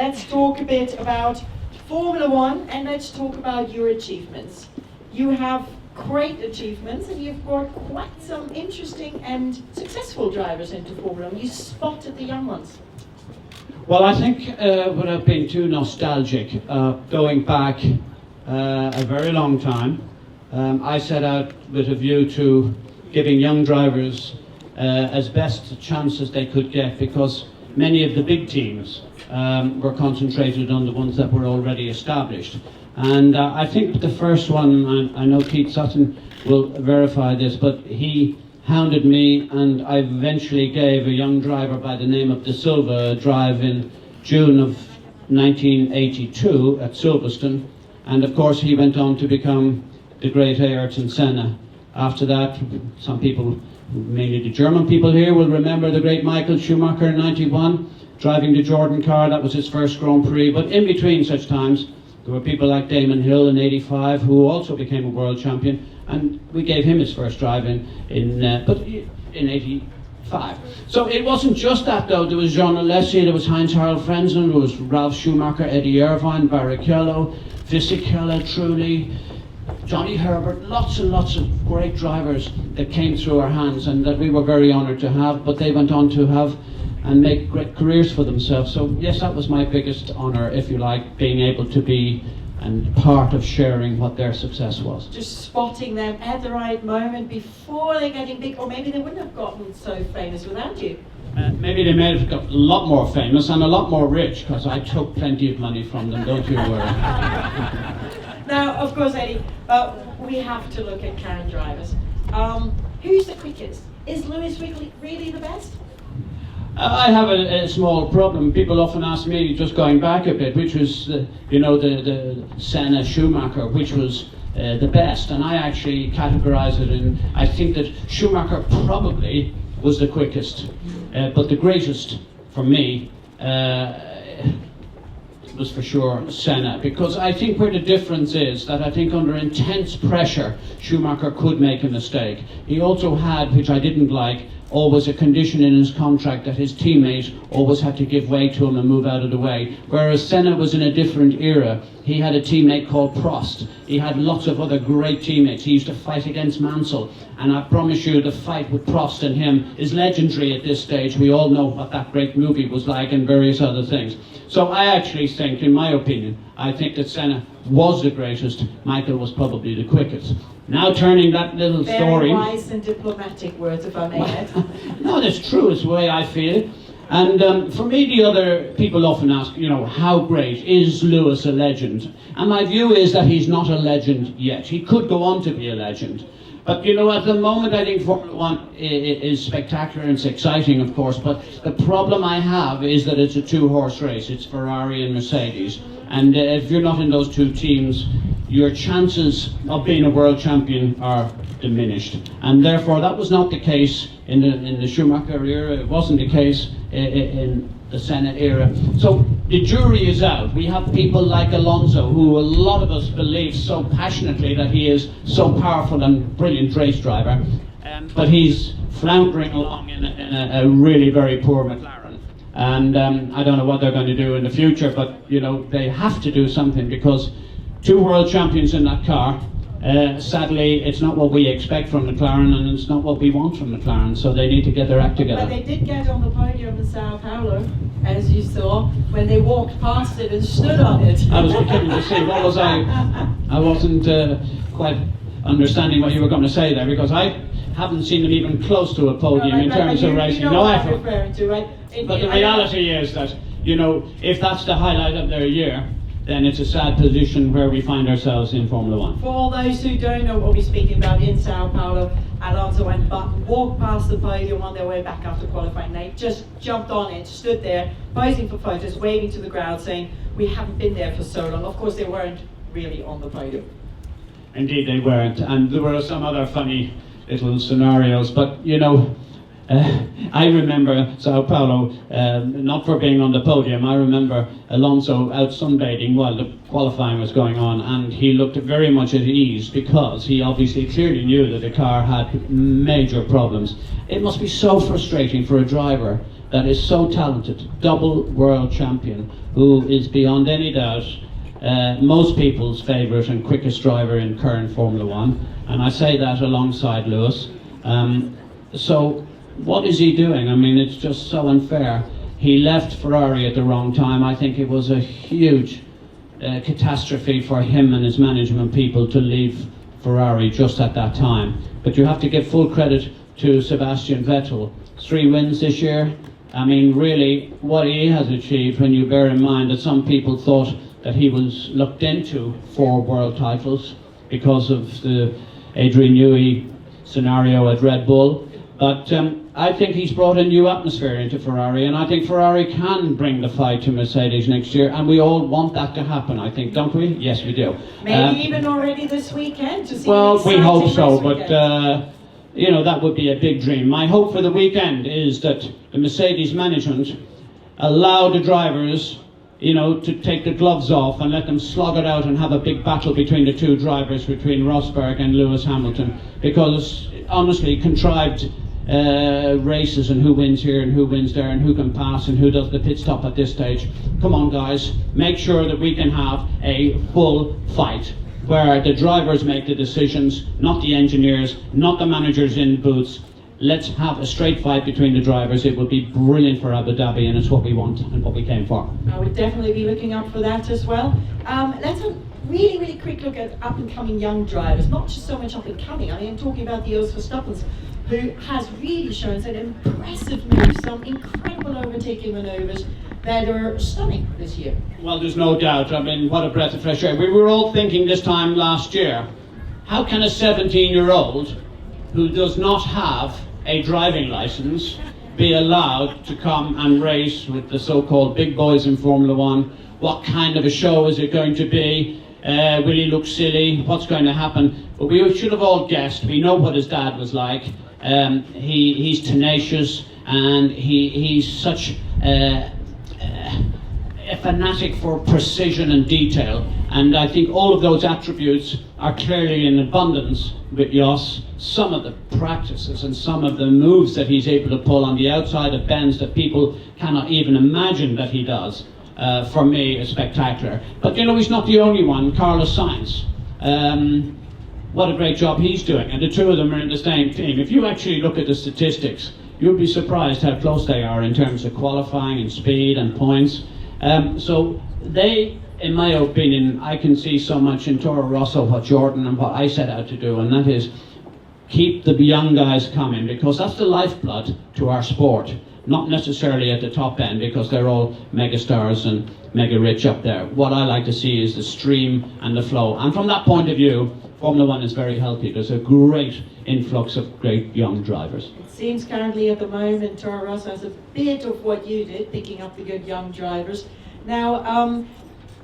let's talk a bit about Formula One, and let's talk about your achievements. You have great achievements, and you've brought quite some interesting and successful drivers into Formula One. You spotted the young ones. Well, I think without being too nostalgic, going back a very long time, I set out with a view to giving young drivers as best a chance as they could get, because many of the big teams were concentrated on the ones that were already established. And I think the first one, I know Keith Sutton will verify this, but he hounded me, and I eventually gave a young driver by the name of De Silva a drive in June of 1982 at Silverstone, and of course he went on to become the great Ayrton Senna. After that, some people, mainly the German people here, will remember the great Michael Schumacher in '91, driving the Jordan car. That was his first Grand Prix. But in between such times, there were people like Damon Hill in '85, who also became a world champion, and we gave him his first drive in '85. So it wasn't just that, though. There was Jean Alessi, there was Heinz-Harald Frentzen, there was Ralf Schumacher, Eddie Irvine, Barrichello, Fisichella, Trulli, Johnny Herbert, lots and lots of great drivers that came through our hands and that we were very honoured to have, but they went on to have and make great careers for themselves. So yes, that was my biggest honour, if you like, being able to be and part of sharing what their success was. Just spotting them at the right moment before they're getting big, or maybe they wouldn't have gotten so famous without you. Maybe they may have got a lot more famous and a lot more rich, because I took plenty of money from them, don't you worry. Now, of course, Eddie, we have to look at current drivers. Who's the quickest? Is Lewis really the best? I have a small problem. People often ask me, just going back a bit, which was, the Senna Schumacher, which was the best. And I actually categorise it in, I think that Schumacher probably was the quickest, but the greatest for me was for sure Senna, because I think where the difference is that I think under intense pressure Schumacher could make a mistake. He also had, which I didn't like, always a condition in his contract that his teammate always had to give way to him and move out of the way. Whereas Senna was in a different era. He had a teammate called Prost. He had lots of other great teammates. He used to fight against Mansell. And I promise you, the fight with Prost and him is legendary at this stage. We all know what that great movie was like and various other things. So I actually think, in my opinion, I think that Senna was the greatest. Michael was probably the quickest. Now turning that little story... Very wise and diplomatic words, if I may add. No, that's true. It's the way I feel it. And for me, the other people often ask, how great is Lewis a legend? And my view is that he's not a legend yet. He could go on to be a legend. But, at the moment, I think Formula One is spectacular and it's exciting, of course. But the problem I have is that it's a two-horse race. It's Ferrari and Mercedes. And if you're not in those two teams, your chances of being a world champion are diminished. And therefore, that was not the case in the Schumacher era. It wasn't the case in the Senna era. So the jury is out. We have people like Alonso, who a lot of us believe so passionately that he is so powerful and brilliant race driver, but he's floundering along in a really very poor McLaren. And I don't know what they're going to do in the future, but they have to do something, because two world champions in that car, sadly it's not what we expect from McLaren, and it's not what we want from McLaren, so they need to get their act together. But they did get on the podium in Sao Paulo, as you saw, when they walked past it and stood on it. I was beginning to see, what was I wasn't quite understanding what you were going to say there, because I haven't seen them even close to a podium in terms of racing. No, I'm referring to, right? But the reality is that, if that's the highlight of their year, then it's a sad position where we find ourselves in Formula One. For all those who don't know what we're speaking about, in Sao Paulo, Alonso and Button walked past the podium on their way back after qualifying. They just jumped on it, stood there, posing for photos, waving to the crowd, saying, we haven't been there for so long. Of course, they weren't really on the podium. Indeed, they weren't. And there were some other funny little scenarios, but I remember Sao Paulo, not for being on the podium. I remember Alonso out sunbathing while the qualifying was going on, and he looked very much at ease, because he obviously clearly knew that the car had major problems. It must be so frustrating for a driver that is so talented, double world champion, who is beyond any doubt most people's favourite and quickest driver in current Formula One, and I say that alongside Lewis. So what is he doing? I mean, it's just so unfair. He left Ferrari at the wrong time. I think it was a huge catastrophe for him and his management people to leave Ferrari just at that time. But you have to give full credit to Sebastian Vettel. 3 wins this year. I mean, really, what he has achieved, when you bear in mind that some people thought that he was looked into 4 world titles because of the Adrian Newey scenario at Red Bull. But I think he's brought a new atmosphere into Ferrari, and I think Ferrari can bring the fight to Mercedes next year, and we all want that to happen, I think, don't we? Yes, we do. Maybe even already this weekend to see. Well, we hope so, but you know, that would be a big dream. My hope for the weekend is that the Mercedes management allow the drivers, you know, to take the gloves off and let them slog it out and have a big battle between the 2 drivers, between Rosberg and Lewis Hamilton, because honestly, contrived races and who wins here and who wins there and who can pass and who does the pit stop at this stage. Come on, guys, make sure that we can have a full fight where the drivers make the decisions, not the engineers, not the managers in booths. Let's have a straight fight between the drivers. It would be brilliant for Abu Dhabi, and it's what we want and what we came for. I would definitely be looking out for that as well. Let's have a really, really quick look at up-and-coming young drivers. Not just so much up-and-coming. I mean, I'm talking about the Jos Verstappen, who has really shown some impressive moves, some incredible overtaking manoeuvres that are stunning this year. Well, there's no doubt. I mean, what a breath of fresh air. We were all thinking this time last year, how can a 17-year-old who does not have a driving license be allowed to come and race with the so-called big boys in Formula One? What kind of a show is it going to be? Will he look silly? What's going to happen? But we should have all guessed. We know what his dad was like. He's tenacious, and he's such a fanatic for precision and detail. And I think all of those attributes are clearly in abundance with Jos. Some of the practices and some of the moves that he's able to pull on the outside of bends that people cannot even imagine that he does, for me, is spectacular. But you know, he's not the only one. Carlos Sainz. What a great job he's doing. And the 2 of them are in the same team. If you actually look at the statistics, you'll be surprised how close they are in terms of qualifying and speed and points. So they, in my opinion, I can see so much in Toro Rosso what Jordan and what I set out to do, and that is keep the young guys coming, because that's the lifeblood to our sport. Not necessarily at the top end, because they're all megastars and mega rich up there. What I like to see is the stream and the flow. And from that point of view, Formula One is very healthy. There's a great influx of great young drivers. It seems currently at the moment Toro Rosso has a bit of what you did, picking up the good young drivers. Now,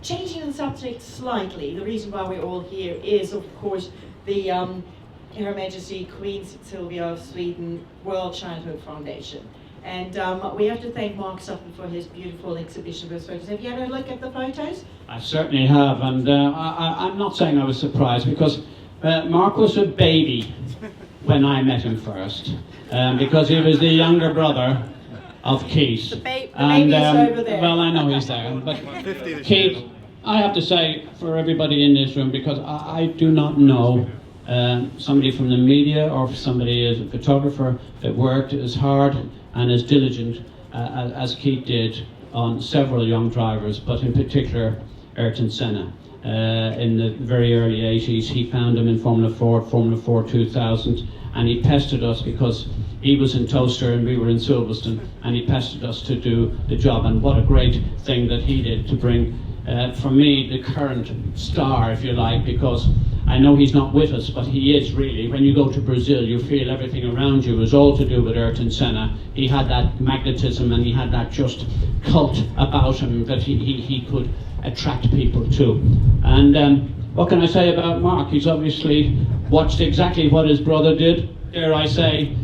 changing the subject slightly, the reason why we're all here is, of course, the Her Majesty Queen Sylvia of Sweden World Childhood Foundation. And we have to thank Mark Sutton for his beautiful exhibition of those photos. Have you had a look at the photos? I certainly have, and I'm not saying I was surprised, because Mark was a baby when I met him first, because he was the younger brother of Keith. The baby's over there. Well, I know he's there, but Keith, I have to say, for everybody in this room, because I do not know somebody from the media or somebody as a photographer that worked as hard and as diligent as Keith did on several young drivers, but in particular Ayrton Senna. In the very early 80s, he found him in Formula 4 2000, and he pestered us because he was in Toaster and we were in Silverstone, and he pestered us to do the job. And what a great thing that he did to bring, for me, the current star, if you like, because I know he's not with us, but he is really. When you go to Brazil, you feel everything around you is all to do with Ayrton Senna. He had that magnetism, and he had that just cult about him that he could attract people to. And what can I say about Mark? He's obviously watched exactly what his brother did. Dare I say,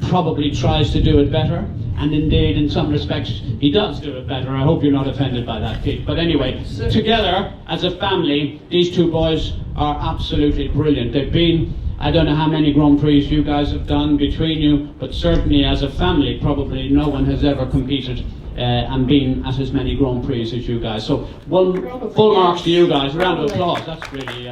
probably tries to do it better. And indeed, in some respects, he does do it better. I hope you're not offended by that, Pete. But anyway, together, as a family, these 2 boys are absolutely brilliant. They've been I don't know how many Grand Prix you guys have done between you, but certainly as a family, probably no one has ever competed and been at as many Grand Prix as you guys. So full marks to you guys. A round of applause. That's really.